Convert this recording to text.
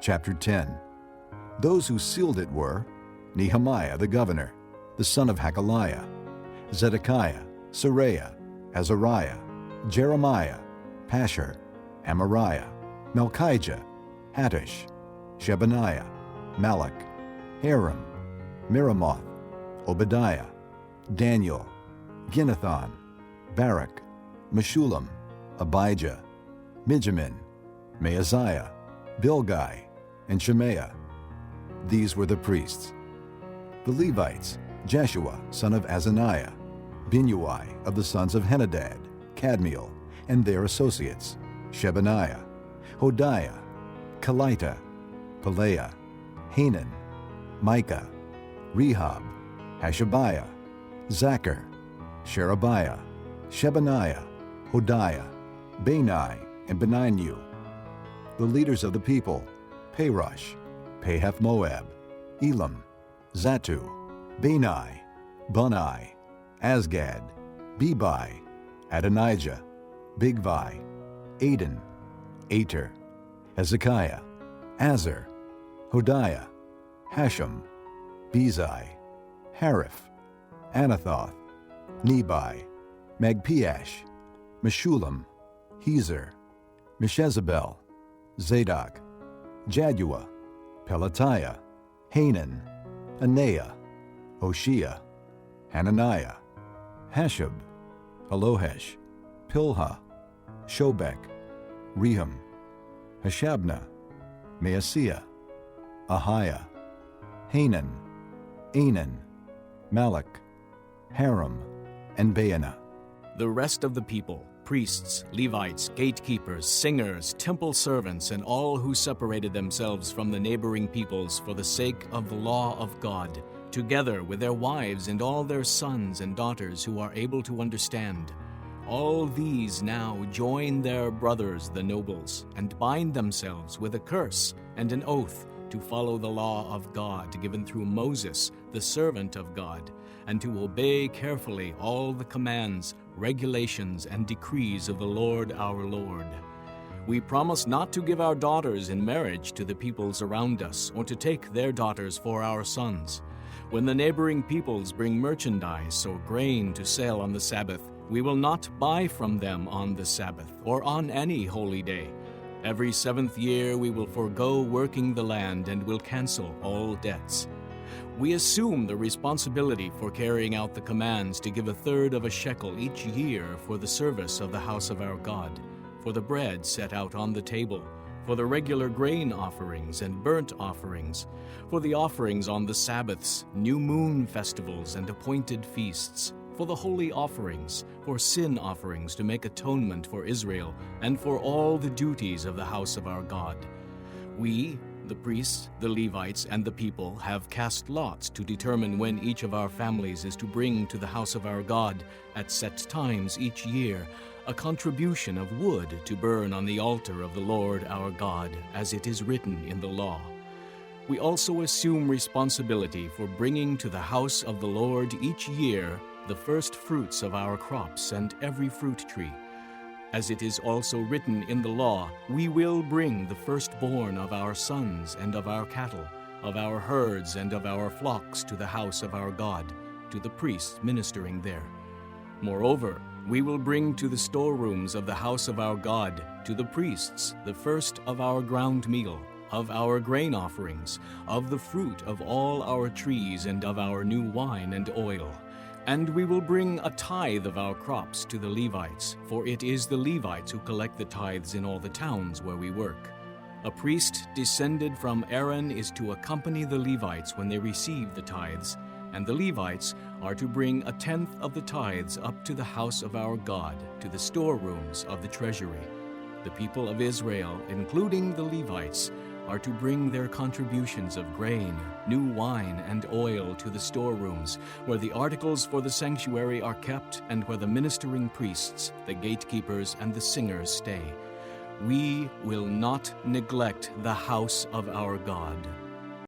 Chapter 10. Those who sealed it were Nehemiah the governor, the son of Hakaliah, Zedekiah, Seraiah, Azariah, Jeremiah, Pashur, Amariah, Malchijah, Hattush, Shebaniah, Malach, Haram, Miramoth, Obadiah, Daniel, Ginnethon, Barak, Meshullam, Abijah, Mijamin, Maaziah, Bilgai, and Shemaiah. These were the priests. The Levites, Jeshua, son of Azaniah, Binnui of the sons of Henadad, Kadmiel, and their associates, Shebaniah, Hodiah, Kelita, Pelaiah, Hanan, Micah, Rehob, Hashabiah, Zachar, Sherebiah, Shebaniah, Hodiah, Bani, and Beninu. The leaders of the people, Parosh, Pahath-Moab, Elam, Zatu, Bani, Bunai, Asgad, Bebai, Adonijah, Bigvai, Aden, Ater, Hezekiah, Azar, Hodiah, Hashem, Bezai, Hariph, Anathoth, Nebai, Magpiash, Meshullam, Hezer, Meshezabel, Zadok, Jaddua, Pelatiah, Hanan, Anaiah, Hoshea, Hananiah, Hashab, Alohesh, Pilha, Shobek, Rehum, Hashabnah, Maaseiah, Ahiah, Hanan, Anan, Malach, Haram, and Baanah. The rest of the people, priests, Levites, gatekeepers, singers, temple servants, and all who separated themselves from the neighboring peoples for the sake of the law of God, together with their wives and all their sons and daughters who are able to understand. All these now join their brothers the nobles, and bind themselves with a curse and an oath to follow the law of God given through Moses, the servant of God, and to obey carefully all the commands, regulations, and decrees of the Lord our Lord. We promise not to give our daughters in marriage to the peoples around us, or to take their daughters for our sons. When the neighboring peoples bring merchandise or grain to sell on the Sabbath, we will not buy from them on the Sabbath or on any holy day. Every 7th year we will forego working the land and will cancel all debts. We assume the responsibility for carrying out the commands to give 1/3 of a shekel each year for the service of the house of our God, for the bread set out on the table, for the regular grain offerings and burnt offerings, for the offerings on the Sabbaths, new moon festivals, and appointed feasts, for the holy offerings, for sin offerings to make atonement for Israel, and for all the duties of the house of our God. We, the priests, the Levites, and the people, have cast lots to determine when each of our families is to bring to the house of our God, at set times each year, a contribution of wood to burn on the altar of the Lord our God, as it is written in the law. We also assume responsibility for bringing to the house of the Lord each year the first fruits of our crops and every fruit tree. As it is also written in the law, we will bring the firstborn of our sons and of our cattle, of our herds and of our flocks to the house of our God, to the priests ministering there. Moreover, we will bring to the storerooms of the house of our God, to the priests, the first of our ground meal, of our grain offerings, of the fruit of all our trees, and of our new wine and oil. And we will bring a tithe of our crops to the Levites, for it is the Levites who collect the tithes in all the towns where we work. A priest descended from Aaron is to accompany the Levites when they receive the tithes, and the Levites are to bring 1/10 of the tithes up to the house of our God, to the storerooms of the treasury. The people of Israel, including the Levites, are to bring their contributions of grain, new wine, and oil to the storerooms, where the articles for the sanctuary are kept and where the ministering priests, the gatekeepers, and the singers stay. We will not neglect the house of our God.